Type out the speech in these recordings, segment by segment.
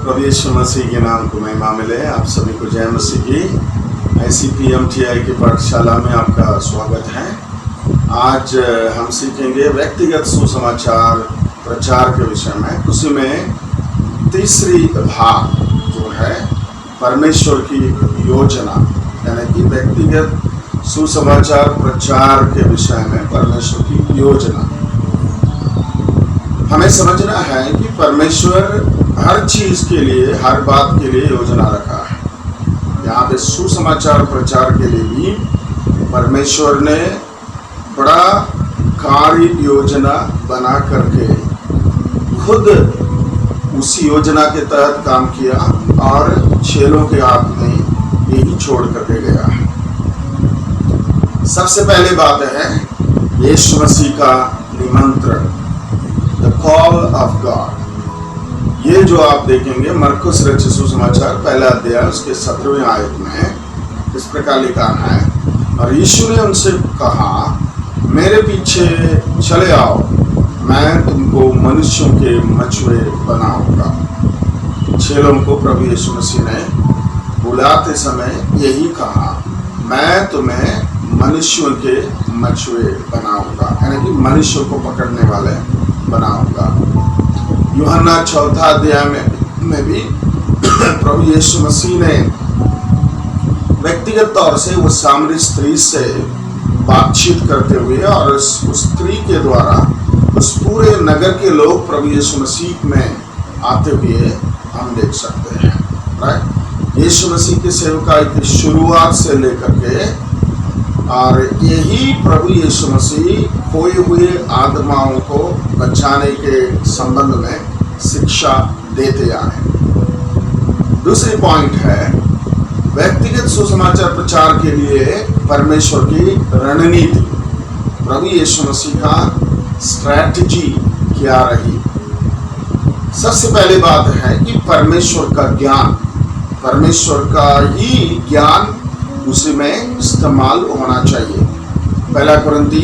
प्रभु यीशु मसीह के नाम को महिमा मिले। आप सभी को जय मसीह की। ICPMTI की पाठशाला में आपका स्वागत है। आज हम सीखेंगे व्यक्तिगत सुसमाचार प्रचार के विषय में। उसी में तीसरी भाग जो है परमेश्वर की योजना, यानी कि व्यक्तिगत सुसमाचार प्रचार के विषय में परमेश्वर की योजना। हमें समझना है कि परमेश्वर हर चीज के लिए, हर बात के लिए योजना रखा है। यहाँ पे सुसमाचार प्रचार के लिए भी परमेश्वर ने बड़ा कार्य योजना बना करके खुद उसी योजना के तहत काम किया और चेलों के हाथ में यही छोड़ करके गया है। सबसे पहले बात है यीशु मसीह का निमंत्रण, द कॉल ऑफ गॉड। ये जो आप देखेंगे मरकुस रचित सुसमाचार पहला अध्याय उसके 17वें आयत में इस प्रकार लिखा है, और यीशु ने उनसे कहा, मेरे पीछे चले आओ, मैं तुमको मनुष्यों के मछुए बनाऊंगा। चेलों को प्रभु यीशु मसीह ने बुलाते समय यही कहा, मैं तुम्हें मनुष्यों के मछुए बनाऊंगा, यानी कि मनुष्यों को पकड़ने वाले बनाऊंगा। यूहन्ना 4 अध्याय में भी प्रभु यीशु मसीह ने व्यक्तिगत तौर से वो सामरी स्त्री से बातचीत करते हुए और उस स्त्री के द्वारा उस पूरे नगर के लोग प्रभु यीशु मसीह में आते हुए हम देख सकते हैं। राइट, यीशु मसीह की सेवकाई की शुरुआत से लेकर के, और यही प्रभु यीशु मसीह खोए हुए आत्माओं को बचाने के संबंध में शिक्षा देते आए। दूसरी पॉइंट है व्यक्तिगत सुसमाचार प्रचार के लिए परमेश्वर की रणनीति, प्रभु यीशु मसीह का स्ट्रैटेजी क्या रही। सबसे पहली बात है कि परमेश्वर का ज्ञान, परमेश्वर का ही ज्ञान उसी में इस्तेमाल होना चाहिए। पहला कुरिन्ती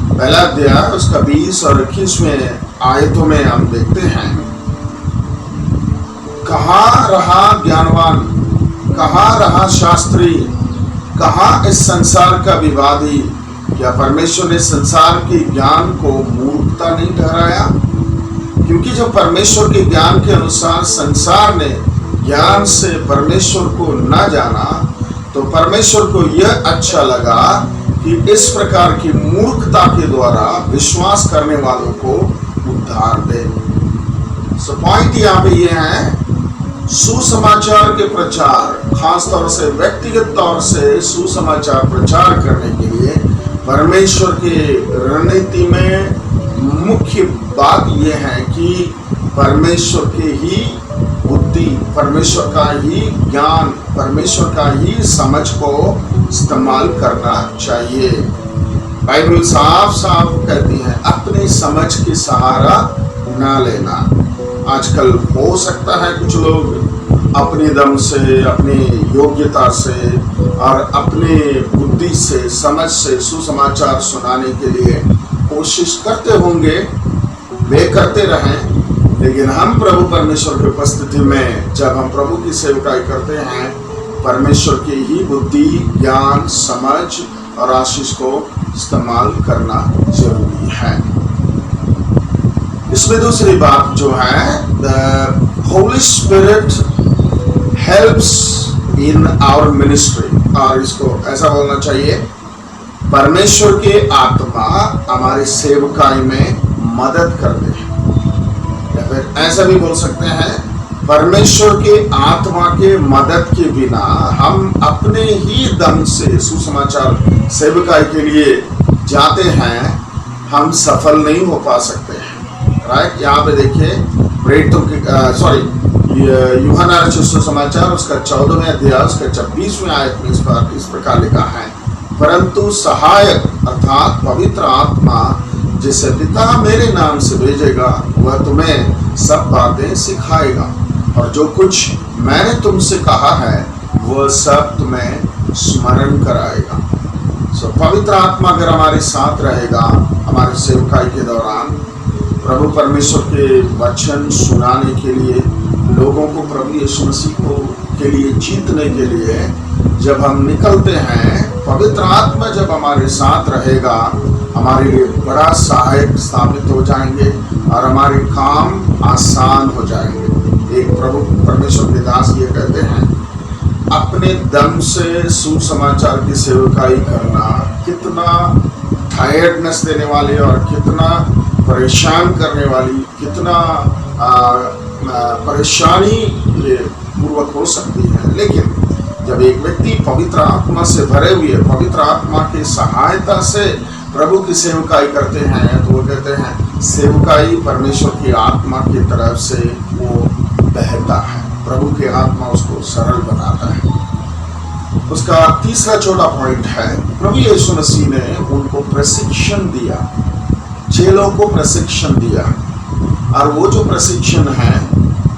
पहला अध्याय उसका 20 और 21वें आयतों में हम देखते हैं, कहाँ रहा ज्ञानवान, कहाँ रहा शास्त्री, कहाँ इस संसार का विवादी। क्या परमेश्वर ने संसार के ज्ञान को मूर्खता नहीं ठहराया? क्योंकि जब परमेश्वर के ज्ञान के अनुसार संसार ने ज्ञान से परमेश्वर को न जाना, तो परमेश्वर को यह अच्छा लगा कि इस प्रकार की मूर्खता के द्वारा विश्वास करने वालों को उद्धार दे। सो पॉइंट यहाँ पे ये है, सुसमाचार के प्रचार, खास तौर से व्यक्तिगत तौर से सुसमाचार प्रचार करने के लिए परमेश्वर की रणनीति में मुख्य बात यह है कि परमेश्वर के ही बुद्धि, परमेश्वर का ही ज्ञान, परमेश्वर का ही समझ को इस्तेमाल करना चाहिए। बाइबल साफ साफ कहती है, अपनी समझ की सहारा ना लेना। आजकल हो सकता है कुछ लोग अपने दम से, अपनी योग्यता से और अपने बुद्धि से, समझ से सुसमाचार सुनाने के लिए कोशिश करते होंगे, वे करते रहें। लेकिन हम प्रभु परमेश्वर की उपस्थिति में जब हम प्रभु की सेवकाई करते हैं, परमेश्वर की ही बुद्धि, ज्ञान, समझ और आशीष को इस्तेमाल करना जरूरी है। इसमें दूसरी बात जो है, the holy spirit helps in our ministry, और इसको ऐसा बोलना चाहिए, परमेश्वर के आत्मा हमारी सेवकाई में मदद करते हैं। या फिर ऐसा भी बोल सकते हैं, परमेश्वर के आत्मा के मदद के बिना हम अपने ही दम से सुसमाचार सेवकाई के लिए जाते हैं, हम सफल नहीं हो पा सकते हैं। राइट, यहाँ पे देखिए प्रेरितों की यूहन्ना रचित सुसमाचार उसका 14वें अध्याय उसका 26वें आयत में इस प्रकार लिखा है, परंतु सहायक अर्थात पवित्र आत्मा जिसे पिता मेरे नाम से भेजेगा, वह तुम्हें सब बातें सिखाएगा और जो कुछ मैंने तुमसे कहा है वह सब तुम्हें स्मरण कराएगा। सो पवित्र आत्मा अगर हमारे साथ रहेगा हमारी सेवकाई के दौरान, प्रभु परमेश्वर के वचन सुनाने के लिए, लोगों को प्रभु यीशु मसीह को के लिए जीतने के लिए जब हम निकलते हैं, पवित्र आत्मा जब हमारे साथ रहेगा, हमारे लिए बड़ा सहायक साबित हो जाएंगे और हमारे काम आसान हो जाएंगे। एक प्रभु परमेश्वर के दास ये कहते हैं, अपने दम से सुसमाचार की सेवकाई करना कितना टायर्डनेस देने वाली और कितना परेशान करने वाली, कितना परेशानी पूर्वक हो सकती है। लेकिन जब एक व्यक्ति पवित्र आत्मा से भरे हुए, पवित्र आत्मा की सहायता से प्रभु की सेवकाई करते हैं, तो वो कहते हैं सेवकाई परमेश्वर की आत्मा की तरफ से वो बहता है, प्रभु की आत्मा उसको सरल बनाता है। उसका तीसरा छोटा पॉइंट है, प्रभु यीशु मसीह ने उनको प्रशिक्षण दिया, चेलों को प्रशिक्षण दिया, और वो जो प्रशिक्षण है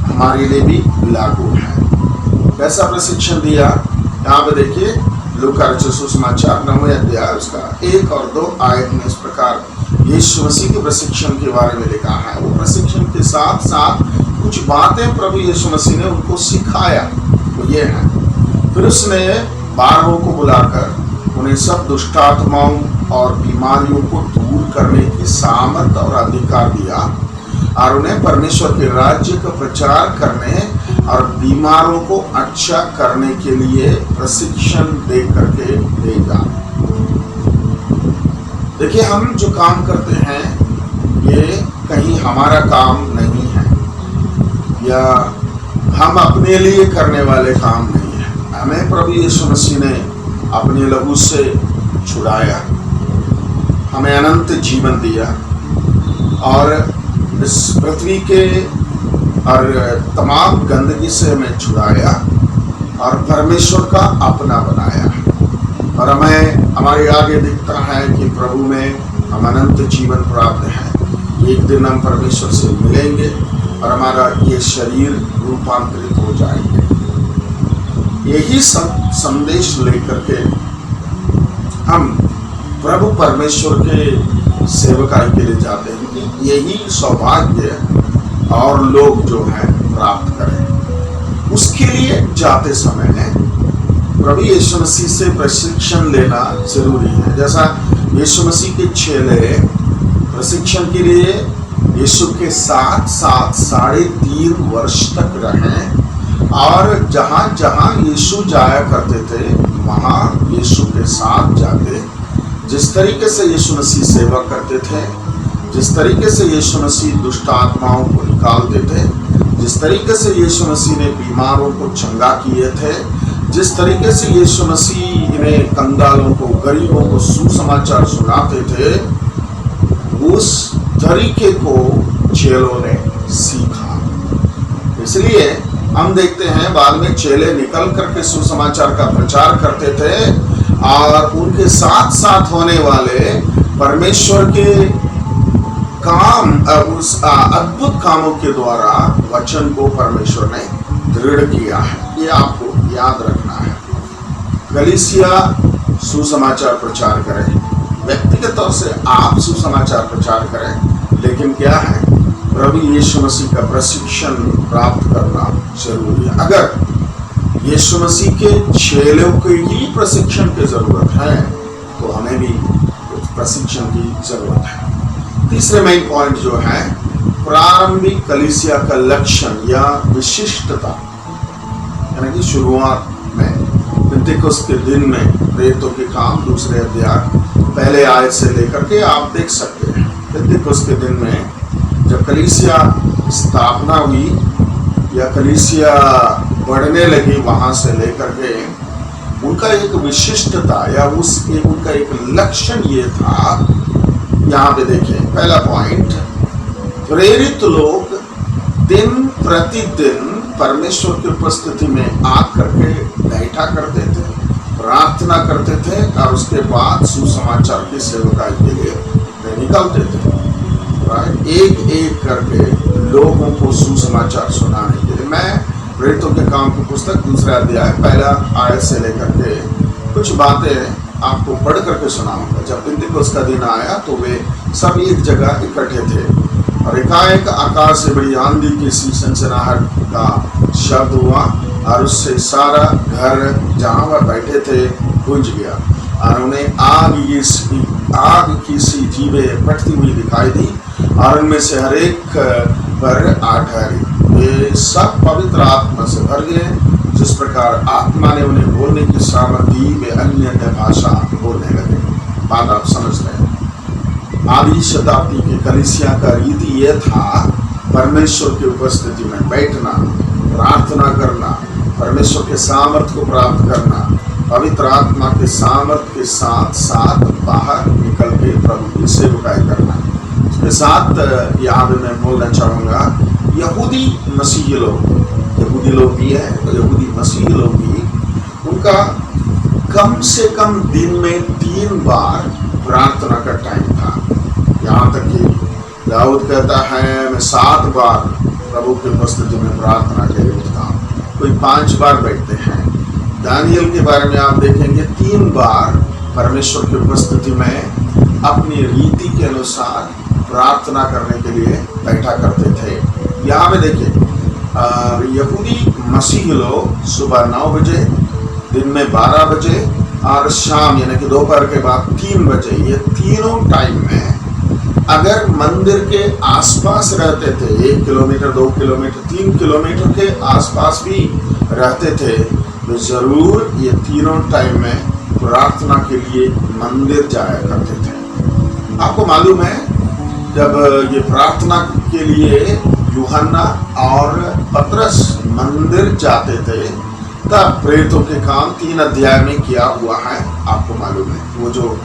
हमारे लिए भी लागू है। कैसा प्रशिक्षण दिया? यहाँ पे देखिए, लूका रचित सुसमाचार 9वें अध्याय उसका 1 और 2 आयत में इस प्रकार यीशु मसीह के प्रशिक्षण के बारे में लिखा है। वो प्रशिक्षण के साथ साथ कुछ बातें प्रभु यीशु मसीह ने उनको सिखाया, वो ये है। फिर उसने 12 को बुलाकर उन्हें सब दुष्टात्माओं और बीमारियों को दूर करने की सामर्थ और अधिकार दिया और उन्हें परमेश्वर के राज्य का प्रचार करने और बीमारों को अच्छा करने के लिए प्रशिक्षण दे करके भेजा। देखिए, हम जो काम करते हैं ये कहीं हमारा काम नहीं है, या हम अपने लिए करने वाले काम नहीं है। हमें प्रभु यीशु मसीह ने अपने लहू से छुड़ाया, हमें अनंत जीवन दिया और इस पृथ्वी के और तमाम गंदगी से हमें छुड़ाया और परमेश्वर का अपना बनाया। और हमें हमारे आगे दिखता है कि प्रभु में हम अनंत जीवन प्राप्त है। एक दिन हम परमेश्वर से मिलेंगे और हमारा ये शरीर रूपांतरित हो जाएंगे। यही संदेश लेकर के हम प्रभु परमेश्वर के सेवकाई के लिए जाते हैं कि यही सौभाग्य और लोग जो है प्राप्त करें। उसके लिए जाते समय प्रभु यीशु मसीह से प्रशिक्षण लेना जरूरी है। जैसा यीशु मसीह के चेले प्रशिक्षण के लिए यीशु के साथ 3.5 वर्ष तक रहे और जहाँ जहाँ यीशु जाया करते थे वहाँ यीशु के साथ जाते। जिस तरीके से यीशु मसीह सेवा करते थे, जिस तरीके से यीशु मसीह दुष्ट आत्माओं को निकालते थे, जिस तरीके से यीशु मसीह ने बीमारों को चंगा किए थे, जिस तरीके से यीशु मसीह ने कंगालों को, गरीबों को सुसमाचार सुनाते थे, उस तरीके को चेलों ने सीखा। इसलिए हम देखते हैं बाद में चेले निकल करके सुसमाचार का प्रचार करते थे और उनके साथ साथ होने वाले परमेश्वर के काम, उस अद्भुत कामों के द्वारा वचन को परमेश्वर ने दृढ़ किया है। ये आपको याद रखना है। कलीसिया सुसमाचार प्रचार करें, व्यक्तिगत तौर से आप सुसमाचार प्रचार करें, लेकिन क्या है, प्रभु यीशु मसीह का प्रशिक्षण प्राप्त करना जरूरी है। अगर यीशु मसीह के चेलों को ही प्रशिक्षण की जरूरत है तो हमें भी प्रशिक्षण की जरूरत है। तीसरे मेन पॉइंट जो है, प्रारंभिक कलीसिया का लक्षण या विशिष्टता, यानी कि शुरुआत में पेंटेकोस्त के दिन में प्रेरितों के काम 2 अध्याय पहले आयत से लेकर के आप देख सकते हैं। पेंटेकोस्त के दिन में जब कलीसिया स्थापना हुई या कलीसिया बढ़ने लगी, वहां से लेकर के उनका एक विशिष्टता या उनका एक लक्षण ये था। यहाँ पे देखें, पहला पॉइंट, प्रेरित लोग दिन प्रतिदिन परमेश्वर की उपस्थिति में आकर के बैठा करते थे, प्रार्थना करते थे और उसके बाद सुसमाचार की सेवकाई के लिए निकलते थे। एक एक करके लोगों को सुसमाचार सुनाने के लिए। मैं प्रेरितों के काम की पुस्तक 2 अध्याय पहला आयत से लेकर के कुछ बातें आपको पढ़ करके सुनाऊंगा। जब पेंटेकोस्त का दिन आया तो वे सब एक जगह इकट्ठे थे और एकाएक आकाश से बड़ी आंधी की सी सनसनाहट का शब्द हुआ और उससे सारा घर जहां वह बैठे थे गूंज गया और उन्हें आग की सी जीवें फटती हुई दिखाई दी और उनमें से हर एक पर आ ठहरी। ये सब पवित्र आत्मा से भर गए। जिस प्रकार आत्मा ने उन्हें बोलने की सामर्थ दी वे अन्य अन्य भाषा बोलने लगे। बात आप समझ रहे हैं। आदि शताब्दी के कलीसिया का रीति यह था, परमेश्वर की उपस्थिति में बैठना, प्रार्थना करना, परमेश्वर के सामर्थ को प्राप्त करना, पवित्र आत्मा के सामर्थ के साथ साथ बाहर निकल के प्रभु की सेवकाई करना। इसके साथ यहाँ पे मैं बोलना चाहूँगा, यहूदी मसीही लोग भी है, यहूदी मसीही लोग भी, उनका कम से कम दिन में 3 बार प्रार्थना का टाइम था। यहाँ तक कि दाऊद कहता है मैं 7 बार प्रभु की उपस्थिति में प्रार्थना के लिए उठता हूँ, कोई 5 बार बैठते हैं। दानियल के बारे में आप देखेंगे 3 बार परमेश्वर की उपस्थिति में अपनी रीति के अनुसार प्रार्थना करने के लिए बैठा करते थे। यहाँ पे देखिए यहूदी मसीही लोग सुबह 9 बजे, दिन में 12 बजे और शाम यानी कि दोपहर के बाद 3 बजे, ये तीनों टाइम में अगर मंदिर के आसपास रहते थे, 1 किलोमीटर 2 किलोमीटर 3 किलोमीटर के आसपास भी रहते थे, तो जरूर ये तीनों टाइम में प्रार्थना के लिए मंदिर जाया करते थे। आपको मालूम है जब ये प्रार्थना के लिए यूहन्ना और पतरस मंदिर जाते थे तब प्रेरितों के काम 3 अध्याय में किया हुआ है। आपको मालूम है वो जो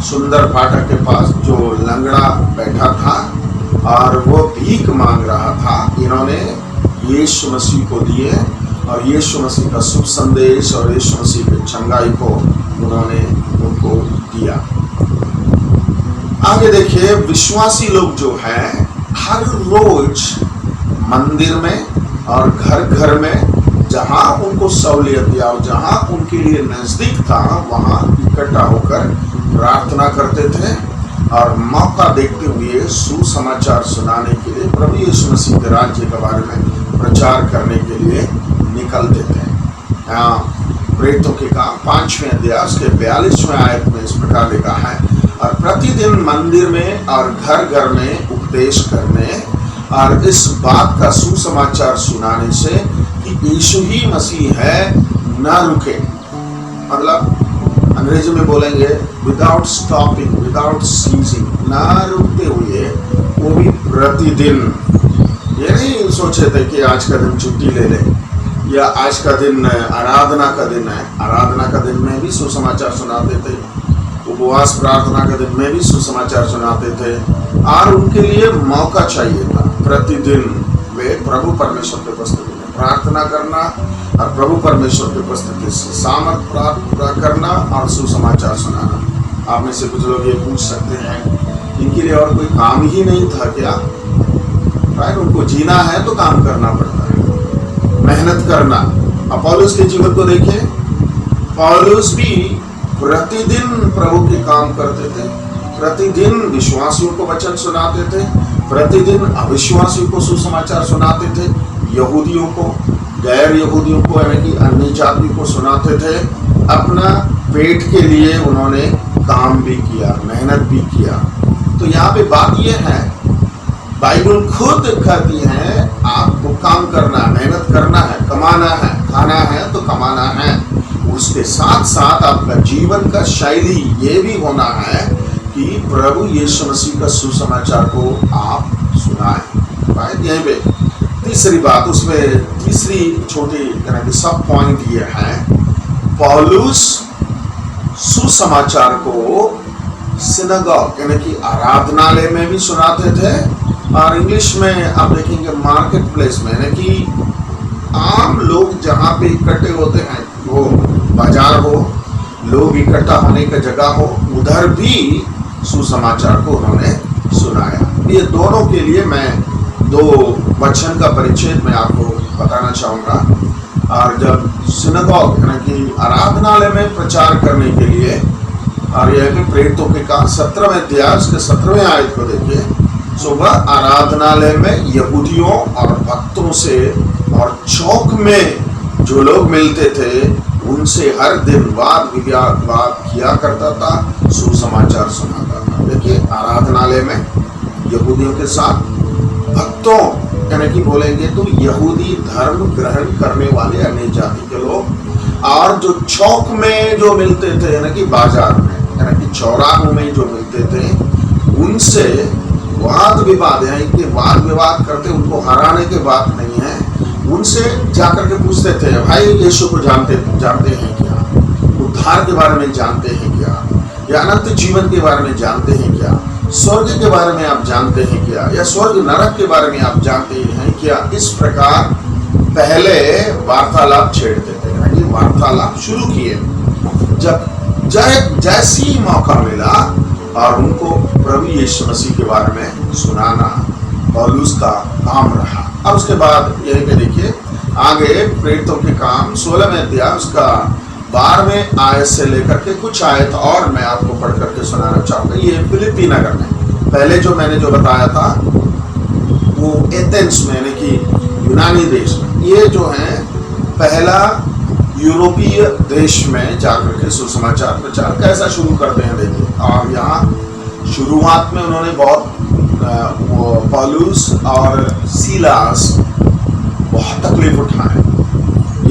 सुंदर फाटक के पास जो लंगड़ा बैठा था और वो भीख मांग रहा था, इन्होंने यीशु मसीह को दिए और यीशु मसीह का शुभ संदेश और यीशु मसीह की चंगाई को उन्होंने उनको दिया। आगे देखिए, विश्वासी लोग जो हैं हर रोज मंदिर में और घर घर में जहां उनको सहूलियत या जहां उनके लिए नजदीक था वहां इकट्ठा होकर प्रार्थना करते थे और मौका देखते हुए सुसमाचार सुनाने के लिए, प्रभु यीशु मसीह के राज्य के बारे में प्रचार करने के लिए निकलते थे। प्रेरितों के काम 5वें अध्याय के 42वें आयत में इस प्रकार लिखा है, और प्रतिदिन मंदिर में और घर घर में उपदेश करने और इस बात का सुसमाचार सुनाने से कि यीशु ही मसीह है न रुके। मतलब अंग्रेजी में बोलेंगे विदाउट स्टॉपिंग, विदाउट सीजिंग, ना रुकते हुए, वो भी प्रतिदिन। ये नहीं सोचे थे कि आज का दिन छुट्टी ले लें या आज का दिन आराधना का दिन है। आराधना का दिन में भी सुसमाचार सुनाते थे, उपवास प्रार्थना के दिन में भी सुसमाचार सुनाते थे और उनके लिए मौका चाहिए था। प्रतिदिन वे प्रभु परमेश्वर के उपस्थिति में प्रार्थना करना और प्रभु परमेश्वर की उपस्थिति से सामर्थ प्राप्त करना और सुसमाचार सुनाना। आप में से कुछ लोग ये पूछ सकते हैं इनके लिए और कोई काम ही नहीं था क्या? राइट, उनको जीना है तो काम करना पड़ता है, मेहनत करना। अब पौलुस के जीवन को देखें, पौलुस भी प्रतिदिन प्रभु के काम करते थे, प्रतिदिन विश्वासियों को वचन सुनाते थे, प्रतिदिन अविश्वासियों को सुसमाचार सुनाते थे, यहूदियों को, गैर यहूदियों को यानी कि अन्य जाति को सुनाते थे। अपना पेट के लिए उन्होंने काम भी किया, मेहनत भी किया। तो यहाँ पे बात यह है, बाइबल खुद कहती है आपको काम करना है, मेहनत करना है, कमाना है, खाना है तो कमाना है। उसके साथ साथ आपका जीवन का शैली ये भी होना है कि प्रभु यीशु मसीह का सुसमाचार को आप सुनाएं। राइट, यहीं पे तीसरी बात, उसमें तीसरी छोटी यानी कि सब पॉइंट ये है, पौलुस सुसमाचार को सिनागॉग यानी कि आराधनालय में भी सुनाते थे और इंग्लिश में आप देखेंगे मार्केट प्लेस में, यानी कि आम लोग जहाँ पे इकट्ठे होते हैं, वो बाजार हो, लोग इकट्ठा होने का जगह हो, उधर भी सुसमाचार को उन्होंने सुनाया। ये दोनों के लिए मैं 2 वचन का परिचय मैं आपको बताना चाहूँगा। और जब सिनागॉग यानी कि आराधनालय में प्रचार करने के लिए, और यह भी प्रेरितों के काम 17वें अध्याय के 17वें आयत को देखिए, सुबह आराधनालय में यहूदियों और भक्तों से और चौक में जो लोग मिलते थे उनसे हर दिन वाद विवाद किया करता था, सुसमाचार सुनाता था। देखिए, आराधनालय में यहूदियों के साथ भक्तों, यानी कि बोलेंगे तो यहूदी धर्म ग्रहण करने वाले अन्य जाति के लोग, और जो चौक में जो मिलते थे, यानी कि बाजार में, यानी कि चौराहों में जो मिलते थे, उनसे वाद विवाद, यानी कि वाद विवाद करते, उनको हराने की बात नहीं है, उनसे जाकर के पूछते थे, भाई यीशु को जानते हैं क्या, उद्धार के बारे में जानते हैं क्या, या अनंत जीवन के बारे में जानते हैं क्या, स्वर्ग के बारे में आप जानते हैं क्या, या स्वर्ग नरक के बारे में आप जानते हैं क्या। इस प्रकार पहले वार्तालाप छेड़ते थे, यानी वार्तालाप शुरू किए। जब जैसी मौका मिला और उनको प्रभु यीशु मसीह के बारे में सुनाना पौलुस का काम रहा। और उसके बाद यही पे देखिए आगे प्रेरितों के काम 16वें अध्याय उसका 12वें आयत से लेकर के कुछ आयत और मैं आपको पढ़ करके सुनाना चाहूंगा। ये फिलिप्पी नगर में, पहले जो मैंने जो बताया था वो एथेंस में, यानी कि यूनानी देश में, ये जो है पहला यूरोपीय देश में जाकर के सुसमाचार प्रचार कैसा शुरू करते हैं देखिए। और यहाँ शुरुआत में उन्होंने बहुत पौलुस और सीलास बहुत तकलीफ उठाए।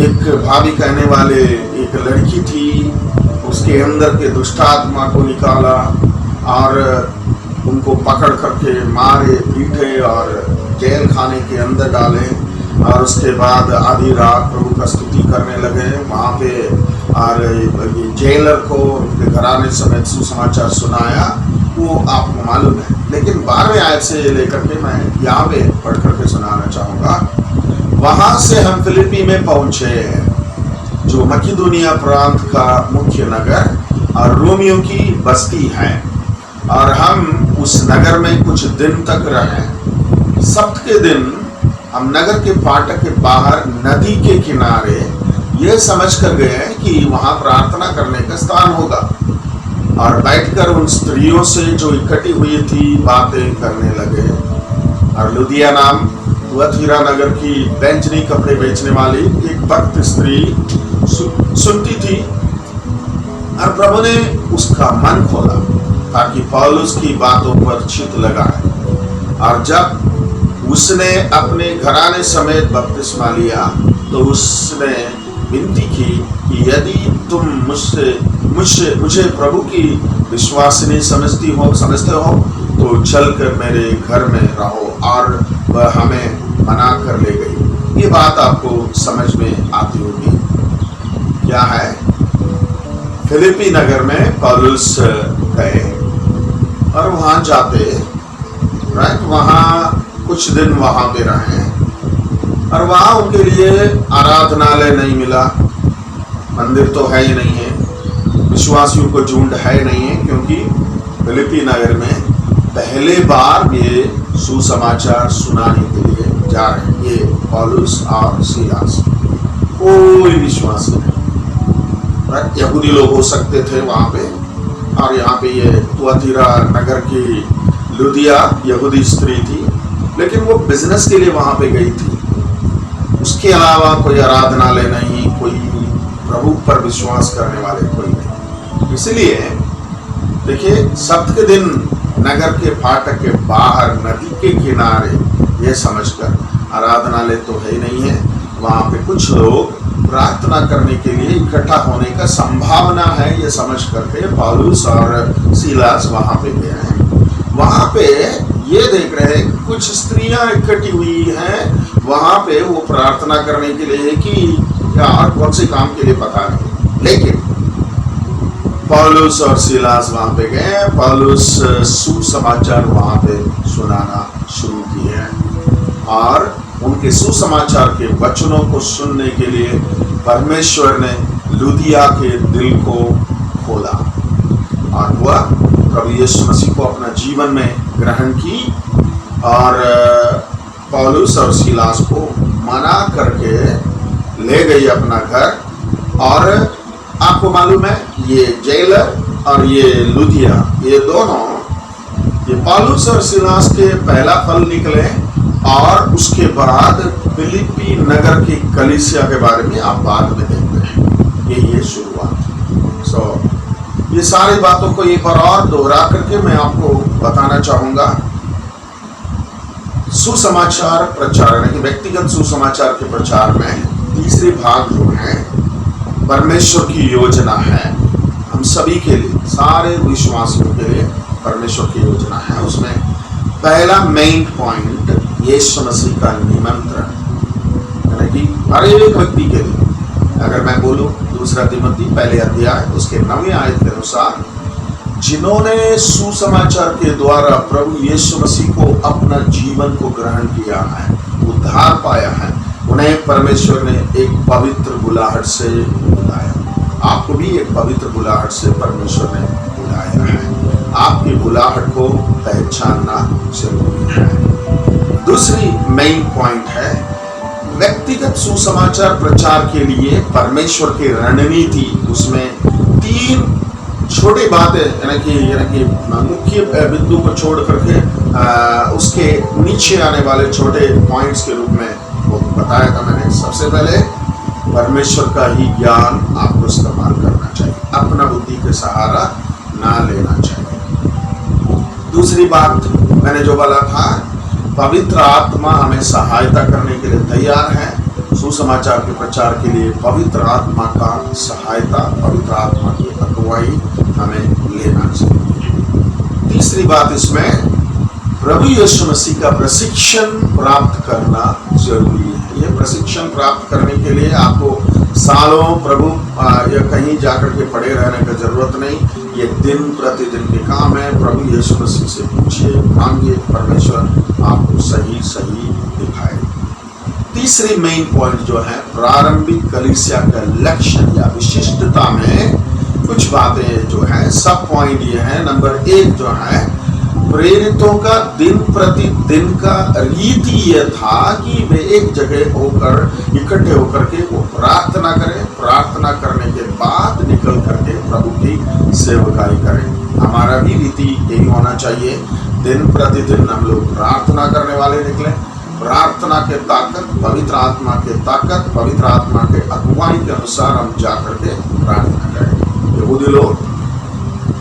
एक भाभी कहने वाले एक लड़की थी, उसके अंदर के दुष्टात्मा को निकाला और उनको पकड़ करके मारे, पीटे और जेल खाने के अंदर डाले। और उसके बाद आधी रात प्रभु का स्तुति करने लगे वहाँ पे, और जेलर को उनके घराने समेत सुसमाचार सुनाया, वो आपको मालूम है। लेकिन 12वें आयत से लेकर के मैं यहाँ पे पढ़ करके सुनाना चाहूँगा। वहाँ से हम फिलिप्पी में पहुँचे, जो मकिदुनिया प्रांत का मुख्य नगर और रोमियो की बस्ती है, और हम उस नगर में कुछ दिन तक रहे। सप्त के दिन हम नगर के फाटक के बाहर नदी के किनारे ये समझ कर गए कि वहाँ प्रार्थना करने का स्थान होगा, और बैठकर उन स्त्रियों से जो इकट्ठी हुई थी बातें करने लगे। और लुदिया नाम तुअतीरा नगर की बैंजनी कपड़े बेचने वाली एक भक्त स्त्री सुनती थी, और प्रभु ने उसका मन खोला ताकि पौलुस की बातों पर चित्त लगाए। और जब उसने अपने घराने समेत बपतिस्मा लिया तो उसने विनती की कि यदि तुम मुझे प्रभु की विश्वासिनी समझते हो तो चलकर मेरे घर में रहो। और वह हमें मना कर ले गई। ये बात आपको समझ में आती होगी। क्या है, फिलिप्पी नगर में पौलुस गए और वहाँ जाते, राइट, वहाँ कुछ दिन वहाँ पे रहे, और वहाँ उनके लिए आराधनालय नहीं मिला, मंदिर तो है ही नहीं है, विश्वासियों को झुंड है नहीं है, क्योंकि फिलिप्पी नगर में पहले बार ये सुसमाचार सुनाने के लिए जा रहे हैं, ये पौलुस और सीलास। कोई विश्वास नहीं, यहूदी लोग हो सकते थे वहाँ पे, और यहाँ पे ये तुअतीरा नगर की लुदिया यहूदी स्त्री थी, लेकिन वो बिजनेस के लिए वहाँ पे गई थी। उसके अलावा कोई आराधनालय नहीं, कोई प्रभु पर विश्वास करने वाले कोई नहीं। इसलिए देखिए, सप्त के दिन नगर के फाटक के बाहर नदी के किनारे, ये समझकर आराधनालय तो है ही नहीं है, वहाँ पे कुछ लोग प्रार्थना करने के लिए इकट्ठा होने का संभावना है, ये समझ करके पौलुस और सीलास वहाँ पे गए हैं। वहाँ पे ये देख रहे हैं कुछ स्त्रियां इकट्ठी हुई हैं वहाँ पे, वो प्रार्थना करने के लिए कि यार कौन से काम के लिए पता नहीं। लेकिन पौलुस और सीलास वहाँ पे गए, पौलुस सुसमाचार वहाँ पे सुनाना शुरू किए, और उनके सुसमाचार के वचनों को सुनने के लिए परमेश्वर ने लुदिया के दिल को खोला, और वह प्रभु यीशु मसीह को अपना जीवन में ग्रहण की, और पौलुस और सीलास को मना करके ले गई अपना घर। और आपको मालूम है, ये जेलर और ये लुदिया, ये दोनों ये पौलुस और सिलास के पहला फल निकले और उसके बाद फिलिप्पी नगर की कलीसिया के बारे में आप बाद में देखते हैं। ये शुरुआत। ये सारी बातों को एक बार और दोहरा करके मैं आपको बताना चाहूंगा। सुसमाचार प्रचार यानी व्यक्तिगत सुसमाचार के प्रचार में तीसरी भाग जो है परमेश्वर की योजना है, हम सभी के लिए, सारे विश्वासियों के लिए परमेश्वर की योजना है। उसमें पहला मेन पॉइंट यीशु मसीह का निमंत्रण, यानी कि हर एक व्यक्ति के लिए। अगर मैं बोलूं दूसरा तिमोथी पहले अध्याय उसके 9वें आयत के अनुसार, जिन्होंने सुसमाचार के द्वारा प्रभु यीशु मसीह को अपना जीवन को ग्रहण किया है, उद्धार पाया है, उन्हें परमेश्वर ने एक पवित्र बुलाहट से बुलाया। आपको भी एक पवित्र बुलाहट से परमेश्वर ने बुलाया है। आपकी बुलाहट को पहचानना जरूरी है। दूसरी मेन पॉइंट है व्यक्तिगत सुसमाचार प्रचार के लिए परमेश्वर की रणनीति। उसमें 3 छोटी बातें यानी कि मुख्य बिंदु को छोड़ करके उसके नीचे आने वाले छोटे पॉइंट्स के रूप में वो बताया था मैंने। सबसे पहले परमेश्वर का ही ज्ञान आपको इस्तेमाल करना चाहिए, अपना बुद्धि के सहारा ना लेना चाहिए। दूसरी बात मैंने जो बोला था, पवित्र आत्मा हमें सहायता करने के लिए तैयार है। सुसमाचार के प्रचार के लिए पवित्र आत्मा का सहायता, पवित्र आत्मा की अगुवाई हमें लेना चाहिए। तीसरी बात इसमें प्रभु यीशु मसीह का प्रशिक्षण प्राप्त करना जरूरी है। ये प्रशिक्षण प्राप्त करने के लिए आपको सालों प्रभु या कहीं जाकर के पड़े रहने की जरूरत नहीं। ये दिन प्रतिदिन के काम है। प्रभु यीशु मसीह से पूछिए, मांगिए, परमेश्वर आपको सही दिखाए। तीसरी मेन पॉइंट जो है प्रारंभिक कलीसिया का लक्ष्य या विशिष्टता में कुछ बातें जो है, सब पॉइंट ये है। नंबर 1 जो है, प्रेरितों का दिन प्रतिदिन का रीति यह था कि वे एक जगह होकर इकट्ठे होकर के वो प्रार्थना करें, प्रार्थना करने के बाद निकल करके प्रभु की सेवकाई करें। हमारा भी रीति यही होना चाहिए। दिन प्रतिदिन हम लोग प्रार्थना करने वाले निकले, प्रार्थना के ताकत, पवित्र आत्मा के ताकत, पवित्र आत्मा के अगुवाई के अनुसार हम जाकर के प्रार्थना करें। यहूदी लोग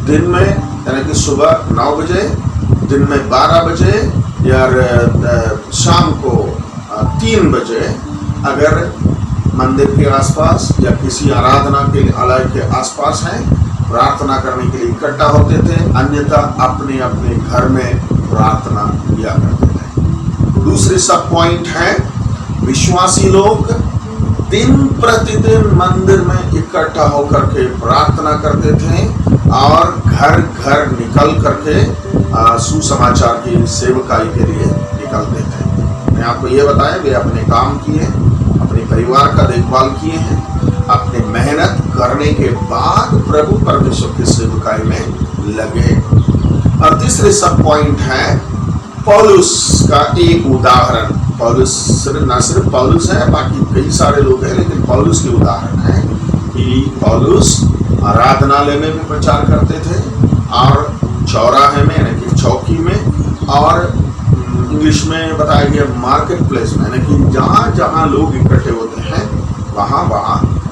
दिन में यानी कि सुबह 9 बजे, दिन में 12 बजे या शाम को 3 बजे अगर मंदिर के आसपास या किसी आराधना के आलय के आसपास हैं, प्रार्थना करने के लिए इकट्ठा होते थे। अन्यथा अपने अपने घर में प्रार्थना किया करते थे। दूसरी सब पॉइंट है, विश्वासी लोग दिन प्रतिदिन मंदिर में इकट्ठा होकर के प्रार्थना करते थे और घर घर निकल करके सुसमाचार की सेवकाई के लिए निकलते थे। मैं आपको ये बताया, वे अपने काम किए, अपने परिवार का देखभाल किए हैं, अपने मेहनत करने के बाद प्रभु परमेश्वर की सेवकाई में लगे। और तीसरे सब पॉइंट है पौलुस का एक उदाहरण। पौलुस न सिर्फ पौलुस है, बाकी कई सारे लोग हैं, लेकिन पौलुस के उदाहरण है कि पौलुस आराधनालय में भी प्रचार करते थे और चौराहे में यानी कि चौकी में, और इंग्लिश में बताया गया मार्केट प्लेस में, यानी कि जहाँ जहाँ लोग इकट्ठे होते हैं वहाँ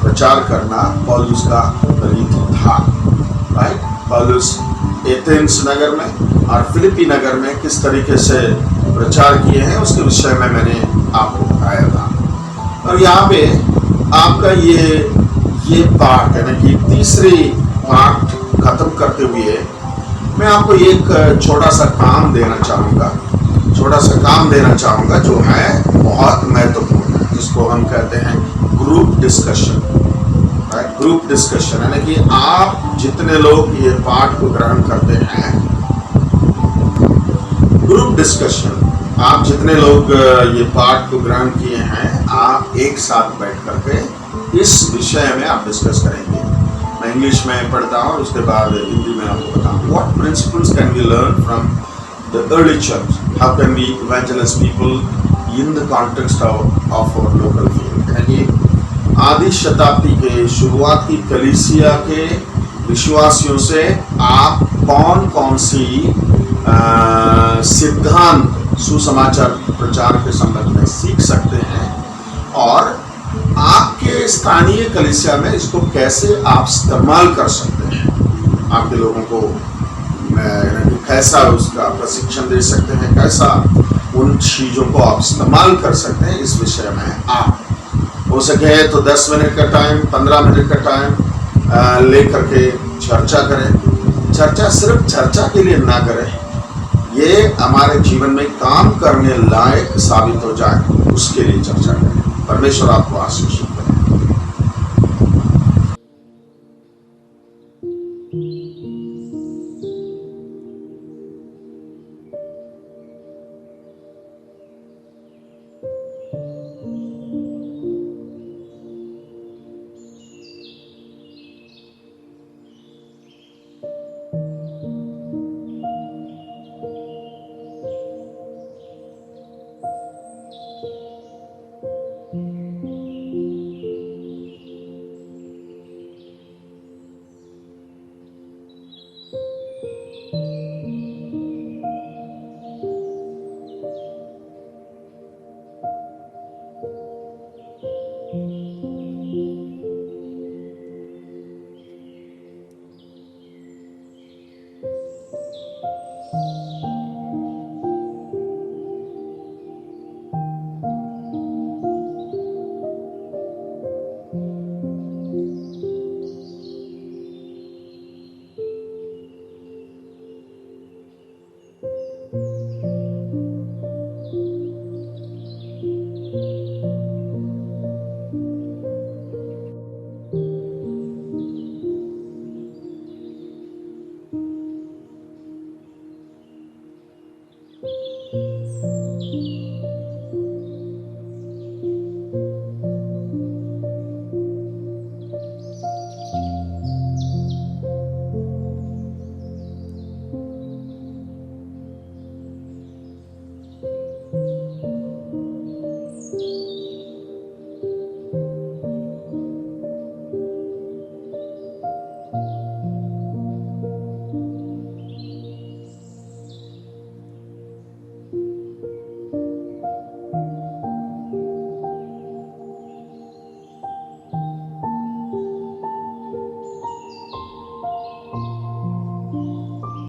प्रचार करना पौलुस का रीति था। राइट, पौलुस एथेंस नगर में और फिलिप्पी नगर में किस तरीके से प्रचार किए हैं उसके विषय में मैंने आपको बताया था। और यहाँ पे आपका ये पार्ट यानी कि तीसरी पार्ट खत्म करते हुए मैं आपको एक छोटा सा काम देना चाहूँगा जो है बहुत महत्वपूर्ण है, जिसको हम कहते हैं ग्रुप डिस्कशन। ग्रुप डिस्कशन यानी कि आप जितने लोग ये पाठ को ग्रहण करते हैं, ग्रुप डिस्कशन, आप जितने लोग ये पाठ को ग्रहण किए हैं, आप एक साथ बैठ करके इस विषय में आप डिस्कस करेंगे। मैं इंग्लिश में पढ़ता हूँ, उसके बाद हिंदी में आपको बताऊँ। What principles can we learn from the early church, how can we evangelize people in the context of our local field. यानी आदि शताब्दी के शुरुआत की कलीसिया के विश्वासियों से आप कौन कौन सी सिद्धांत सुसमाचार प्रचार के संबंध में सीख सकते हैं और आपके स्थानीय कलीसिया में इसको कैसे आप इस्तेमाल कर सकते हैं, आपके लोगों को कैसा उसका प्रशिक्षण दे सकते हैं, कैसा उन चीज़ों को आप इस्तेमाल कर सकते हैं, इस विषय में आप हो सके तो 10 मिनट का टाइम, 15 मिनट का टाइम लेकर के चर्चा करें। चर्चा सिर्फ चर्चा के लिए ना करें, ये हमारे जीवन में काम करने लायक साबित हो जाए, उसके लिए चर्चा करें। परमेश्वर आपको आशीष दे।